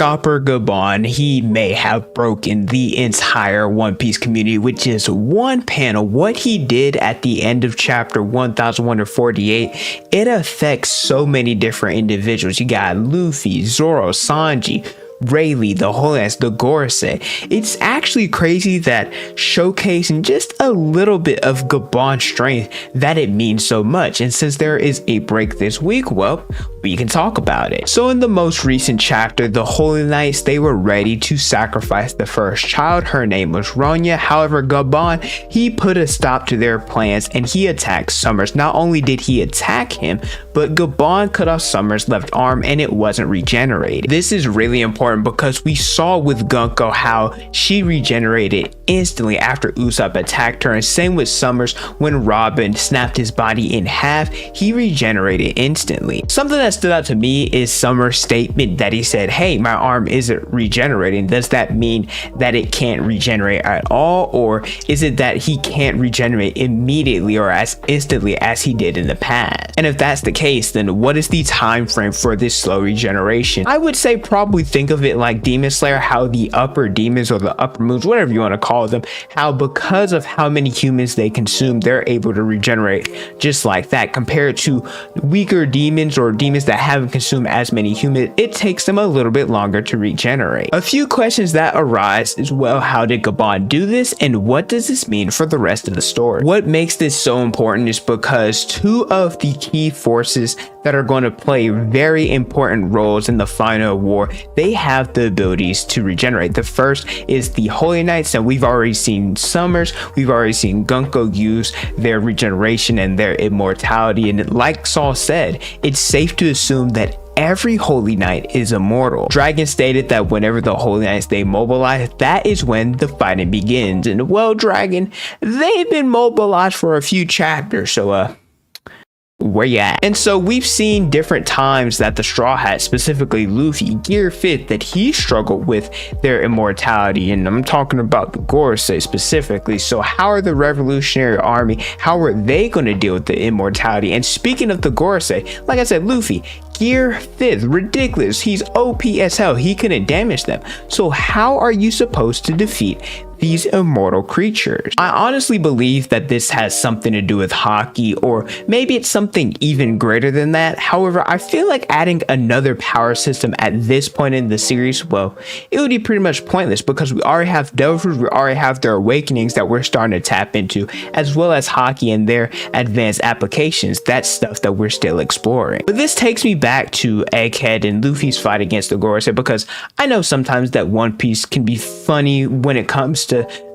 Scopper Gaban, he may have broken the entire One Piece community with just one panel. What he did at the end of chapter 1148, it affects so many different individuals. You got Luffy, Zoro, Sanji, Rayleigh, the whole ass, the Gorosei. It's actually crazy that showcasing just a little bit of Gaban's strength that it means so much. And since there is a break this week, well, we can talk about it. So in the most recent chapter, the Holy Knights, they were ready to sacrifice the first child. Her name was Ronya. However, Gaban, he put a stop to their plans and he attacked Summers. Not only did he attack him, but Gaban cut off Summers' left arm and it wasn't regenerated. This is really important because we saw with Gunko how she regenerated instantly after Usopp attacked her, and same with Summers. When Robin snapped his body in half, he regenerated instantly. Something that stood out to me is Summers' statement that he said, hey, my arm isn't regenerating. Does that mean that it can't regenerate at all, or is it that he can't regenerate immediately or as instantly as he did in the past? And if that's the case, then what is the time frame for this slow regeneration? I would say probably think of it like Demon Slayer, how the upper demons or the upper moons, whatever you want to call them, how because of how many humans they consume, they're able to regenerate just like that, compared to weaker demons or demons that haven't consumed as many humans. It takes them a little bit longer to regenerate. A few questions that arise is, well, how did Gaban do this, and what does this mean for the rest of the story? What makes this so important is because two of the key forces that are going to play very important roles in the final war, they have the abilities to regenerate. The first is the Holy Knights, and we've already seen Summers, we've already seen Gunko use their regeneration and their immortality, and like Saul said, it's safe to assume that every Holy Knight is immortal. Dragon stated that whenever the Holy Knights they mobilize, that is when the fighting begins. And well, Dragon, they've been mobilized for a few chapters, so where you at? And so we've seen different times that the Straw Hats, specifically Luffy, Gear 5th, that he struggled with their immortality, and I'm talking about the Gorosei specifically. So how are the Revolutionary Army, how are they going to deal with the immortality? And speaking of the Gorosei, like I said, Luffy, Gear 5th, ridiculous, he's OP as hell, he couldn't damage them. So how are you supposed to defeat these immortal creatures? I honestly believe that this has something to do with hockey, or maybe it's something even greater than that. However, I feel like adding another power system at this point in the series, well, it would be pretty much pointless because we already have Delvers, we already have their awakenings that we're starting to tap into, as well as hockey and their advanced applications. That's stuff that we're still exploring. But this takes me back to Egghead and Luffy's fight against the Gorosei, because I know sometimes that One Piece can be funny when it comes to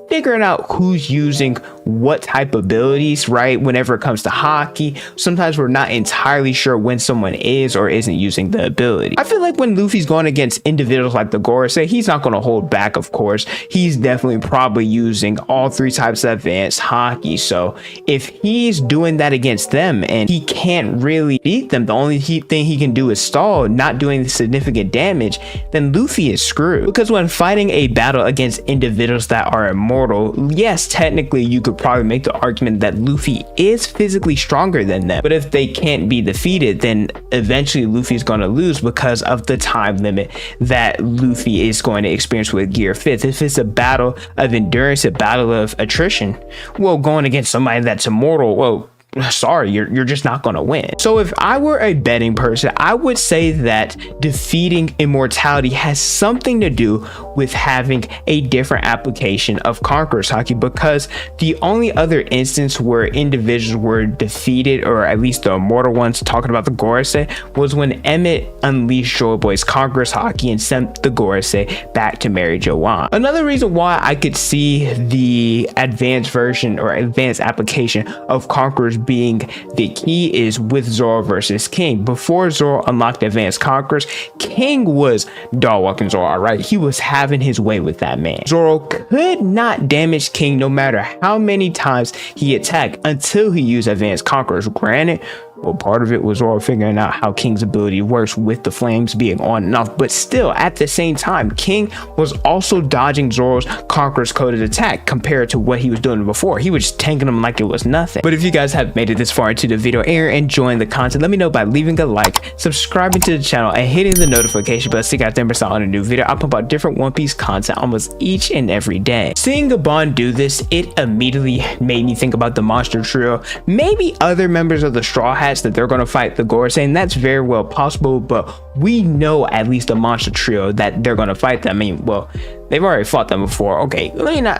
figuring out who's using what type of abilities, right? Whenever it comes to hockey, sometimes we're not entirely sure when someone is or isn't using the ability. I feel like when Luffy's going against individuals like the Gorosei, he's not going to hold back, of course. He's definitely probably using all three types of advanced hockey. So if he's doing that against them and he can't really beat them, the only thing he can do is stall, not doing significant damage, then Luffy is screwed. Because when fighting a battle against individuals that are immortal, yes, technically you could probably make the argument that Luffy is physically stronger than them, but if they can't be defeated, then eventually Luffy's going to lose because of the time limit that Luffy is going to experience with Gear 5th. If it's a battle of endurance, a battle of attrition, well, going against somebody that's immortal, well, sorry, you're just not going to win. So if I were a betting person, I would say that defeating immortality has something to do with having a different application of Conqueror's Haki, because the only other instance where individuals were defeated, or at least the immortal ones, talking about the Gorosei, was when Emmett unleashed Joy Boy's Conqueror's Haki and sent the Gorosei back to Mary Joanne. Another reason why I could see the advanced version or advanced application of Conqueror's being the key is with Zoro versus King. Before Zoro unlocked advanced Conquerors, King was dog walking Zoro, right? He was having his way with that man. Zoro could not damage King no matter how many times he attacked until he used advanced Conquerors. Granted, well, part of it was Zoro figuring out how King's ability works with the flames being on and off, but still at the same time, King was also dodging Zoro's Conqueror's coded attack compared to what he was doing before. He was just tanking him like it was nothing. But if you guys have made it this far into the video and you're enjoying the content, let me know by leaving a like, subscribing to the channel, and hitting the notification bell so you guys never saw on a new video. I pump out different One Piece content almost each and every day. Seeing Gaban do this, it immediately made me think about the monster trio, maybe other members of the Straw Hats that they're going to fight the Gorosei, and that's very well possible, but we know at least the monster trio that they're going to fight them. I mean, well, they've already fought them before. Okay,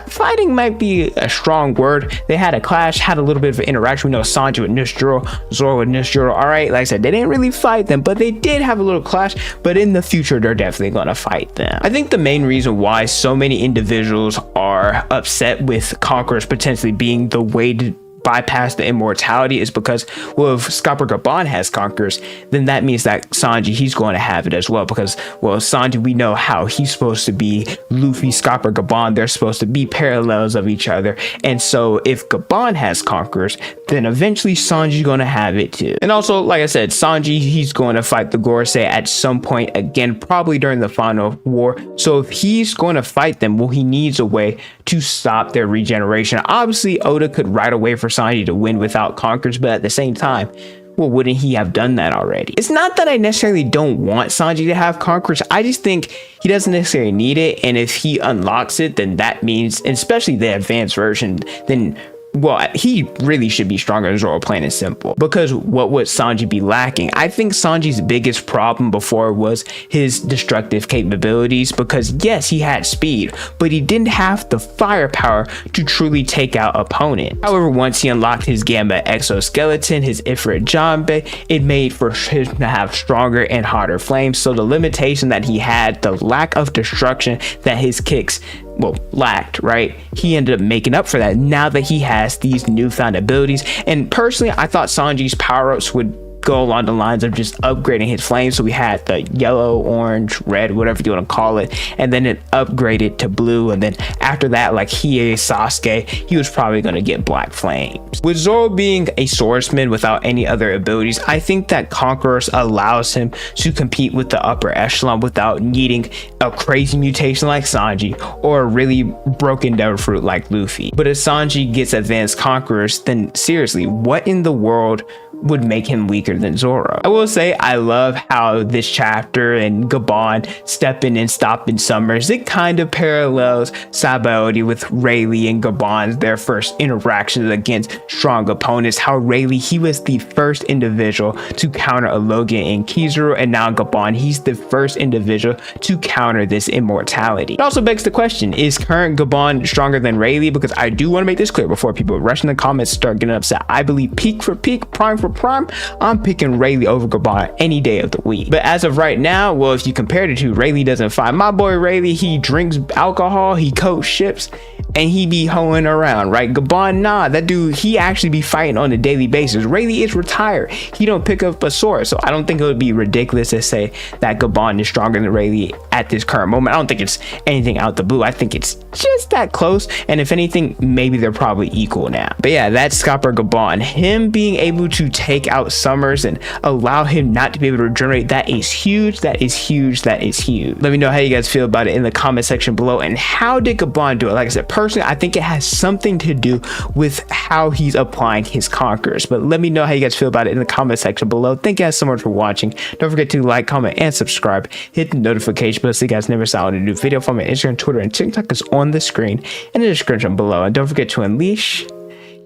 fighting might be a strong word. They had a clash, had a little bit of an interaction. We know Sanji with Nishijuro, Zoro with Nishijuro. All right, like I said, they didn't really fight them, but they did have a little clash. But in the future, they're definitely going to fight them. I think the main reason why so many individuals are upset with Conquerors potentially being the way to bypass the immortality is because, well, if Scopper Gaban has Conquerors, then that means that Sanji, he's going to have it as well, because, well, Sanji, we know how he's supposed to be Luffy, Scopper Gaban, they're supposed to be parallels of each other, and so if Gaban has Conquerors, then eventually Sanji's going to have it too. And also, like I said, Sanji, he's going to fight the Gorosei at some point again, probably during the final war. So if he's going to fight them, well, he needs a way to stop their regeneration. Obviously, Oda could right away for Sanji to win without Conquerors, but at the same time, well, wouldn't he have done that already? It's not that I necessarily don't want Sanji to have Conquerors. I just think he doesn't necessarily need it, and if he unlocks it, then that means, and especially the advanced version, then, well, he really should be stronger than Zoro, plain and simple. Because what would Sanji be lacking? I think Sanji's biggest problem before was his destructive capabilities, because yes, he had speed, but he didn't have the firepower to truly take out opponents. However, once he unlocked his Gamma exoskeleton, his Ifrit Jambe, it made for him to have stronger and hotter flames. So the limitation that he had, the lack of destruction that his kicks, well, lacked, right? He ended up making up for that now that he has these newfound abilities. And personally, I thought Sanji's power-ups would go along the lines of just upgrading his flames. So we had the yellow, orange, red, whatever you want to call it, and then it upgraded to blue, and then after that, like Hiei, Sasuke, he was probably going to get black flames. With Zoro being a swordsman without any other abilities, I think that Conquerors allows him to compete with the upper echelon without needing a crazy mutation like Sanji or a really broken devil fruit like Luffy. But if Sanji gets advanced Conquerors, then seriously, what in the world would make him weaker than Zoro? I will say I love how this chapter and Gaban stepping and stopping summers, it kind of parallels Sabaody with Rayleigh and Gaban's their first interactions against strong opponents. How Rayleigh, he was the first individual to counter a Logan and Kizaru, and now Gaban, he's the first individual to counter this immortality. It also begs the question, is current Gaban stronger than Rayleigh? Because I do want to make this clear before people rush in the comments start getting upset. I believe peak for peak, prime for prime, I'm picking Rayleigh over Gaban any day of the week. But as of right now, well, if you compare the two, Rayleigh doesn't fight. My boy Rayleigh, he drinks alcohol, he coats ships, and he be hoeing around, right? Gaban, nah, that dude, he actually be fighting on a daily basis. Rayleigh is retired. He don't pick up a sword, so I don't think it would be ridiculous to say that Gaban is stronger than Rayleigh at this current moment. I don't think it's anything out the blue. I think it's just that close, and if anything, maybe they're probably equal now. But yeah, that's Scopper Gaban. Him being able to take out Summers and allow him not to be able to regenerate, that is huge, that is huge, that is huge. Let me know how you guys feel about it in the comment section below, and how did Gaban do it? Like I said, personally, I think it has something to do with how he's applying his Conquerors, but let me know how you guys feel about it in the comment section below. Thank you guys so much for watching. Don't forget to like, comment, and subscribe. Hit the notification bell so you guys never saw a new video from my Instagram, Twitter, and TikTok is on the screen and in the description below. And don't forget to unleash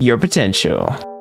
your potential.